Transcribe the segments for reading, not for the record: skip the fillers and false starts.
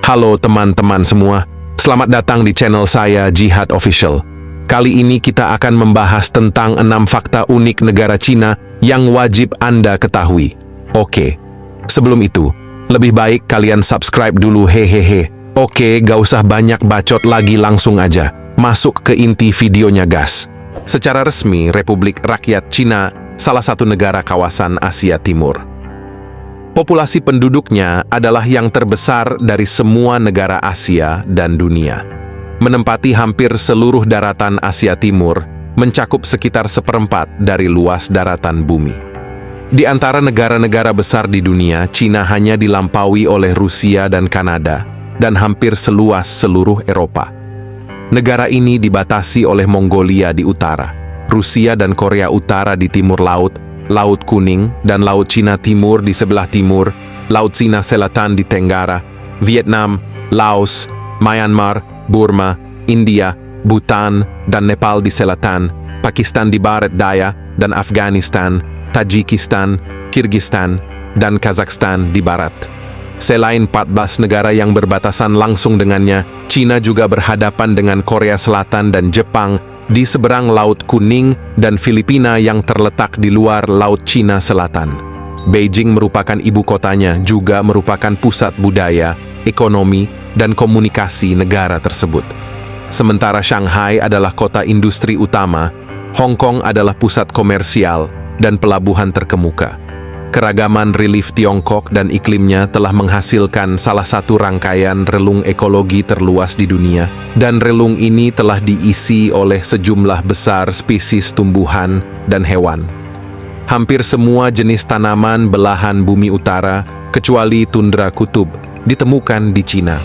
Halo teman-teman semua, selamat datang di channel saya Jihad Official. Kali ini kita akan membahas tentang 6 fakta unik negara Cina yang wajib Anda ketahui. Oke, sebelum itu, lebih baik kalian subscribe dulu hehehe. Oke, gak usah banyak bacot lagi, langsung aja masuk ke inti videonya gas. Secara resmi, Republik Rakyat Cina salah satu negara kawasan Asia Timur. Populasi penduduknya adalah yang terbesar dari semua negara Asia dan dunia. Menempati hampir seluruh daratan Asia Timur, mencakup sekitar 1/4 dari luas daratan bumi. Di antara negara-negara besar di dunia, Cina hanya dilampaui oleh Rusia dan Kanada, dan hampir seluas seluruh Eropa. Negara ini dibatasi oleh Mongolia di utara, Rusia dan Korea Utara di timur laut, Laut Kuning dan Laut Cina Timur di sebelah timur, Laut Cina Selatan di tenggara, Vietnam, Laos, Myanmar, Burma, India, Bhutan, dan Nepal di selatan, Pakistan di barat daya, dan Afghanistan, Tajikistan, Kirgistan, dan Kazakhstan di barat. Selain 14 negara yang berbatasan langsung dengannya, Cina juga berhadapan dengan Korea Selatan dan Jepang di seberang Laut Kuning dan Filipina yang terletak di luar Laut Cina Selatan. Beijing merupakan ibu kotanya, juga merupakan pusat budaya, ekonomi, dan komunikasi negara tersebut. Sementara Shanghai adalah kota industri utama, Hong Kong adalah pusat komersial dan pelabuhan terkemuka. Keragaman relief Tiongkok dan iklimnya telah menghasilkan salah satu rangkaian relung ekologi terluas di dunia, dan relung ini telah diisi oleh sejumlah besar spesies tumbuhan dan hewan. Hampir semua jenis tanaman belahan bumi utara, kecuali tundra kutub, ditemukan di Cina.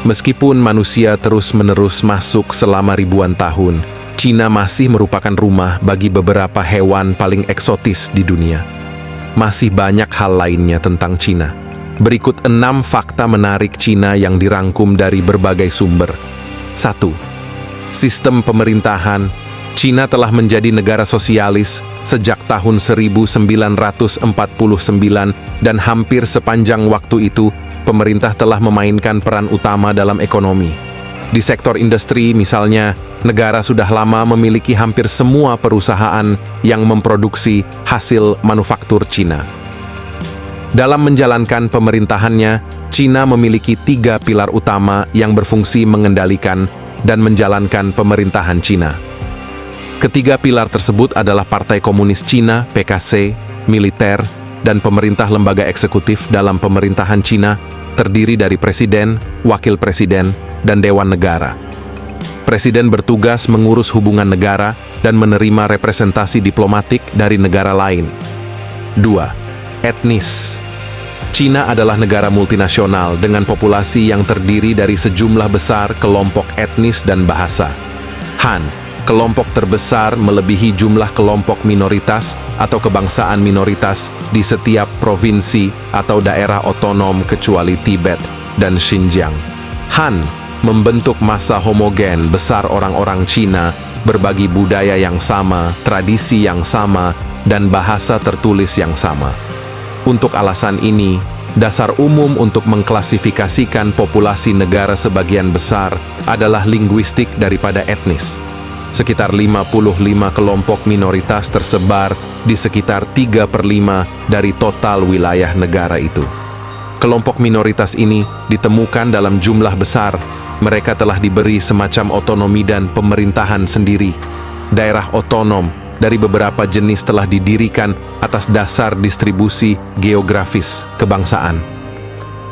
Meskipun manusia terus-menerus masuk selama ribuan tahun, Cina masih merupakan rumah bagi beberapa hewan paling eksotis di dunia. Masih banyak hal lainnya tentang Cina. Berikut 6 fakta menarik Cina yang dirangkum dari berbagai sumber. 1. Sistem pemerintahan. Cina telah menjadi negara sosialis sejak tahun 1949 dan hampir sepanjang waktu itu, pemerintah telah memainkan peran utama dalam ekonomi. Di sektor industri misalnya, negara sudah lama memiliki hampir semua perusahaan yang memproduksi hasil manufaktur Cina. Dalam menjalankan pemerintahannya, Cina memiliki 3 pilar utama yang berfungsi mengendalikan dan menjalankan pemerintahan Cina. Ketiga pilar tersebut adalah Partai Komunis Cina, PKC, militer, dan pemerintah lembaga eksekutif dalam pemerintahan Cina, terdiri dari presiden, wakil presiden, dan dewan negara. Presiden bertugas mengurus hubungan negara dan menerima representasi diplomatik dari negara lain. 2. Etnis. Cina adalah negara multinasional dengan populasi yang terdiri dari sejumlah besar kelompok etnis dan bahasa. Han, kelompok terbesar melebihi jumlah kelompok minoritas atau kebangsaan minoritas di setiap provinsi atau daerah otonom kecuali Tibet dan Xinjiang. Han membentuk massa homogen besar orang-orang Cina, berbagi budaya yang sama, tradisi yang sama, dan bahasa tertulis yang sama. Untuk alasan ini, dasar umum untuk mengklasifikasikan populasi negara sebagian besar adalah linguistik daripada etnis. Sekitar 55 kelompok minoritas tersebar di sekitar 3/5 dari total wilayah negara itu. Kelompok minoritas ini ditemukan dalam jumlah besar. Mereka telah diberi semacam otonomi dan pemerintahan sendiri. Daerah otonom dari beberapa jenis telah didirikan atas dasar distribusi geografis kebangsaan.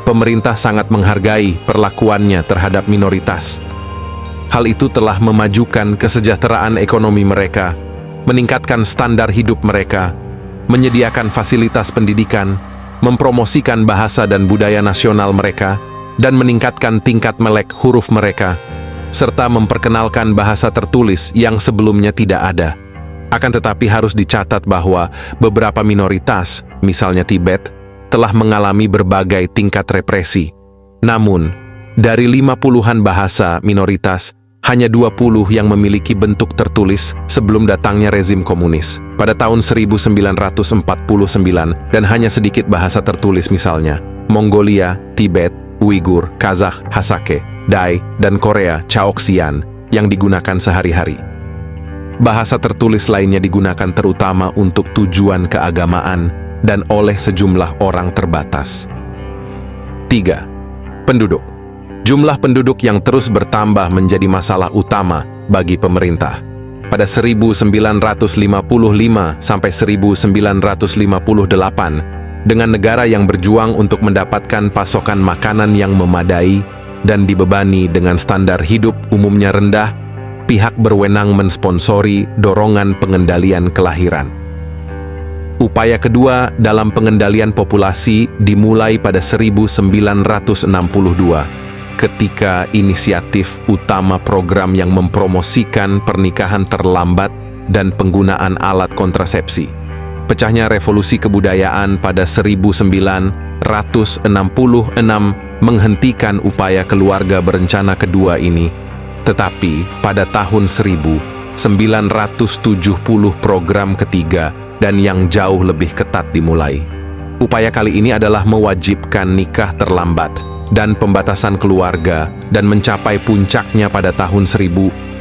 Pemerintah sangat menghargai perlakuannya terhadap minoritas. Hal itu telah memajukan kesejahteraan ekonomi mereka, meningkatkan standar hidup mereka, menyediakan fasilitas pendidikan, mempromosikan bahasa dan budaya nasional mereka, dan meningkatkan tingkat melek huruf mereka, serta memperkenalkan bahasa tertulis yang sebelumnya tidak ada. Akan tetapi harus dicatat bahwa beberapa minoritas, misalnya Tibet, telah mengalami berbagai tingkat represi. Namun, dari 50-an bahasa minoritas, hanya 20 yang memiliki bentuk tertulis sebelum datangnya rezim komunis pada tahun 1949, dan hanya sedikit bahasa tertulis misalnya Mongolia, Tibet, Uighur, Kazakh, Hasake, Dai, dan Korea, Chaoxian, yang digunakan sehari-hari. Bahasa tertulis lainnya digunakan terutama untuk tujuan keagamaan dan oleh sejumlah orang terbatas. 3. Penduduk. Jumlah penduduk yang terus bertambah menjadi masalah utama bagi pemerintah. Pada 1955 sampai 1958, dengan negara yang berjuang untuk mendapatkan pasokan makanan yang memadai dan dibebani dengan standar hidup umumnya rendah, pihak berwenang mensponsori dorongan pengendalian kelahiran. Upaya kedua dalam pengendalian populasi dimulai pada 1962, ketika inisiatif utama program yang mempromosikan pernikahan terlambat dan penggunaan alat kontrasepsi. Pecahnya revolusi kebudayaan pada 1966 menghentikan upaya keluarga berencana kedua ini, tetapi pada tahun 1970 program ketiga dan yang jauh lebih ketat dimulai. Upaya kali ini adalah mewajibkan nikah terlambat dan pembatasan keluarga dan mencapai puncaknya pada tahun 1979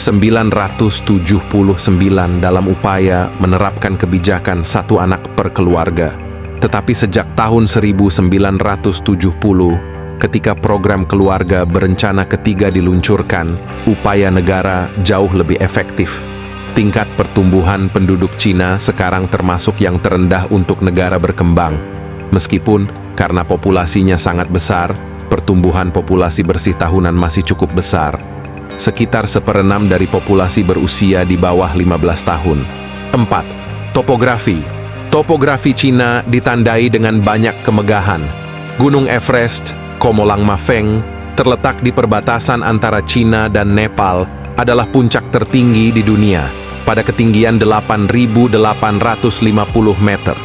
dalam upaya menerapkan kebijakan satu anak per keluarga. Tetapi sejak tahun 1970, ketika program keluarga berencana ketiga diluncurkan, upaya negara jauh lebih efektif. Tingkat pertumbuhan penduduk Cina sekarang termasuk yang terendah untuk negara berkembang. Meskipun karena populasinya sangat besar, pertumbuhan populasi bersih tahunan masih cukup besar. Sekitar 1/6 dari populasi berusia di bawah 15 tahun. 4. Topografi. Topografi Cina ditandai dengan banyak kemegahan. Gunung Everest, Komolang Mafeng, terletak di perbatasan antara Cina dan Nepal, adalah puncak tertinggi di dunia, pada ketinggian 8.850 meter.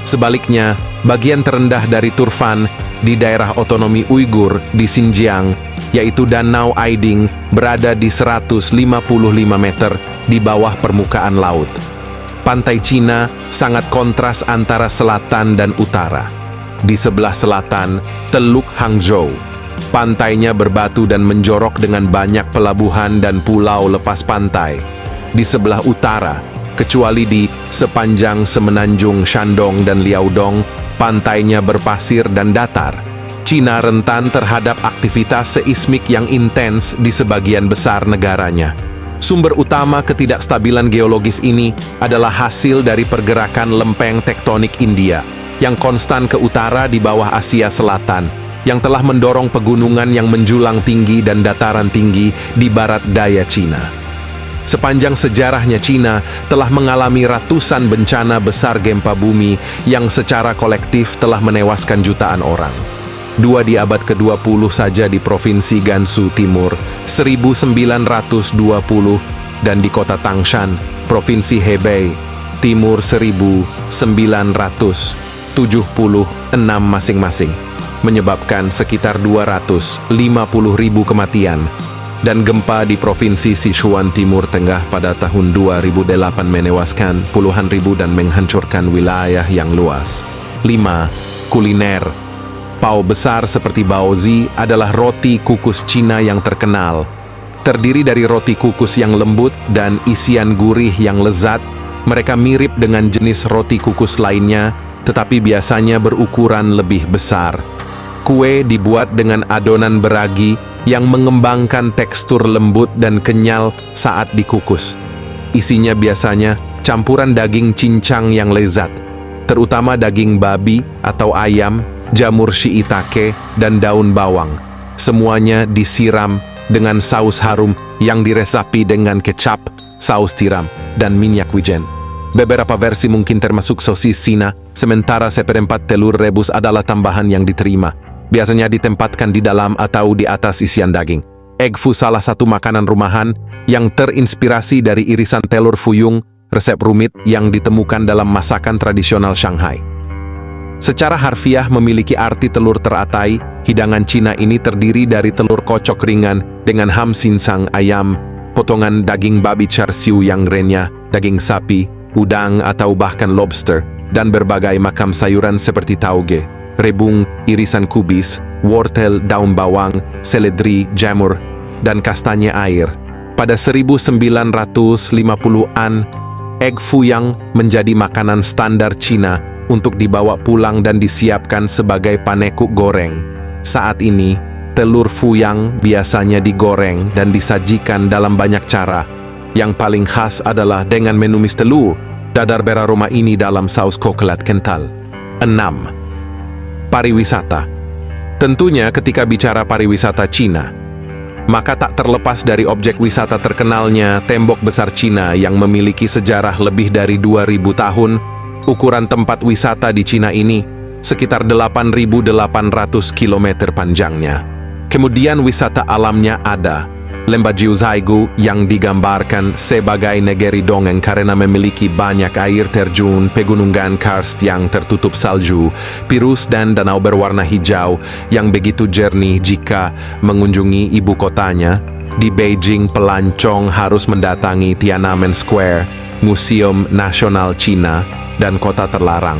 Sebaliknya, bagian terendah dari Turfan di daerah otonomi Uighur di Xinjiang, yaitu Danau Aiding, berada di 155 meter di bawah permukaan laut. Pantai Cina sangat kontras antara selatan dan utara. Di sebelah selatan, Teluk Hangzhou. Pantainya berbatu dan menjorok dengan banyak pelabuhan dan pulau lepas pantai. Di sebelah utara, kecuali di sepanjang semenanjung Shandong dan Liaodong, pantainya berpasir dan datar. Cina rentan terhadap aktivitas seismik yang intens di sebagian besar negaranya. Sumber utama ketidakstabilan geologis ini adalah hasil dari pergerakan lempeng tektonik India yang konstan ke utara di bawah Asia Selatan, yang telah mendorong pegunungan yang menjulang tinggi dan dataran tinggi di barat daya Cina. Sepanjang sejarahnya, Cina telah mengalami ratusan bencana besar gempa bumi yang secara kolektif telah menewaskan jutaan orang. 2 di abad ke-20 saja di Provinsi Gansu Timur, 1920, dan di kota Tangshan, Provinsi Hebei, Timur 1976 masing-masing, menyebabkan sekitar 250.000 kematian, dan gempa di Provinsi Sichuan Timur Tengah pada tahun 2008 menewaskan puluhan ribu dan menghancurkan wilayah yang luas. 5. Kuliner. Pao besar seperti baozi adalah roti kukus Cina yang terkenal. Terdiri dari roti kukus yang lembut dan isian gurih yang lezat. Mereka mirip dengan jenis roti kukus lainnya, tetapi biasanya berukuran lebih besar. Kue dibuat dengan adonan beragi yang mengembangkan tekstur lembut dan kenyal saat dikukus. Isinya biasanya campuran daging cincang yang lezat, terutama daging babi atau ayam, jamur shiitake, dan daun bawang. Semuanya disiram dengan saus harum yang diresapi dengan kecap, saus tiram, dan minyak wijen. Beberapa versi mungkin termasuk sosis Cina, sementara seperempat telur rebus adalah tambahan yang diterima. Biasanya ditempatkan di dalam atau di atas isian daging. Egg foo salah satu makanan rumahan yang terinspirasi dari irisan telur fuyung, resep rumit yang ditemukan dalam masakan tradisional Shanghai. Secara harfiah memiliki arti telur teratai, hidangan Cina ini terdiri dari telur kocok ringan dengan ham sinsang ayam, potongan daging babi char siu yang renyah, daging sapi, udang atau bahkan lobster, dan berbagai macam sayuran seperti tauge, rebung, irisan kubis, wortel, daun bawang, seledri, jamur, dan kastanya air. Pada 1950-an, egg fuyang menjadi makanan standar Cina untuk dibawa pulang dan disiapkan sebagai panekuk goreng. Saat ini, telur fuyang biasanya digoreng dan disajikan dalam banyak cara. Yang paling khas adalah dengan menumis telur dadar beraroma ini dalam saus coklat kental. 6. Pariwisata. Tentunya ketika bicara pariwisata Cina, maka tak terlepas dari objek wisata terkenalnya Tembok Besar Cina yang memiliki sejarah lebih dari 2000 tahun. Ukuran tempat wisata di Cina ini sekitar 8.800 km panjangnya. Kemudian wisata alamnya ada Lembah Jiuzhaigou yang digambarkan sebagai negeri dongeng karena memiliki banyak air terjun, pegunungan karst yang tertutup salju, Pirus dan danau berwarna hijau yang begitu jernih jika mengunjungi ibu kotanya. Di Beijing, pelancong harus mendatangi Tiananmen Square, Museum Nasional Cina, dan kota terlarang.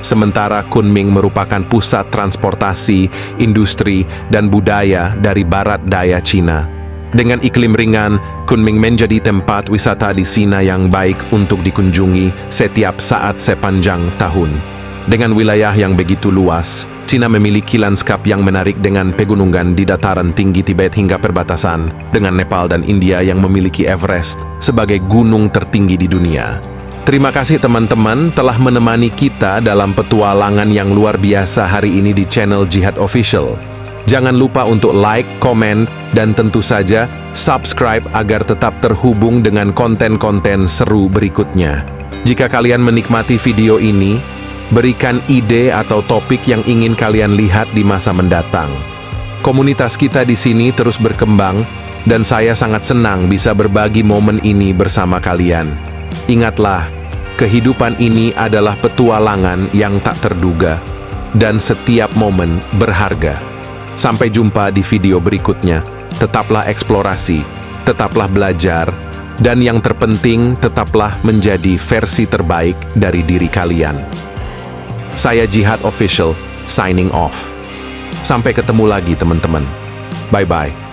Sementara Kunming merupakan pusat transportasi, industri, dan budaya dari barat daya Cina. Dengan iklim ringan, Kunming menjadi tempat wisata di Cina yang baik untuk dikunjungi setiap saat sepanjang tahun. Dengan wilayah yang begitu luas, Cina memiliki lanskap yang menarik dengan pegunungan di dataran tinggi Tibet hingga perbatasan dengan Nepal dan India yang memiliki Everest sebagai gunung tertinggi di dunia. Terima kasih teman-teman telah menemani kita dalam petualangan yang luar biasa hari ini di channel Jihad Official. Jangan lupa untuk like, komen, dan tentu saja subscribe agar tetap terhubung dengan konten-konten seru berikutnya. Jika kalian menikmati video ini, berikan ide atau topik yang ingin kalian lihat di masa mendatang. Komunitas kita di sini terus berkembang, dan saya sangat senang bisa berbagi momen ini bersama kalian. Ingatlah, kehidupan ini adalah petualangan yang tak terduga, dan setiap momen berharga. Sampai jumpa di video berikutnya. Tetaplah eksplorasi, tetaplah belajar, dan yang terpenting tetaplah menjadi versi terbaik dari diri kalian. Saya Jihad Official, signing off. Sampai ketemu lagi teman-teman. Bye-bye.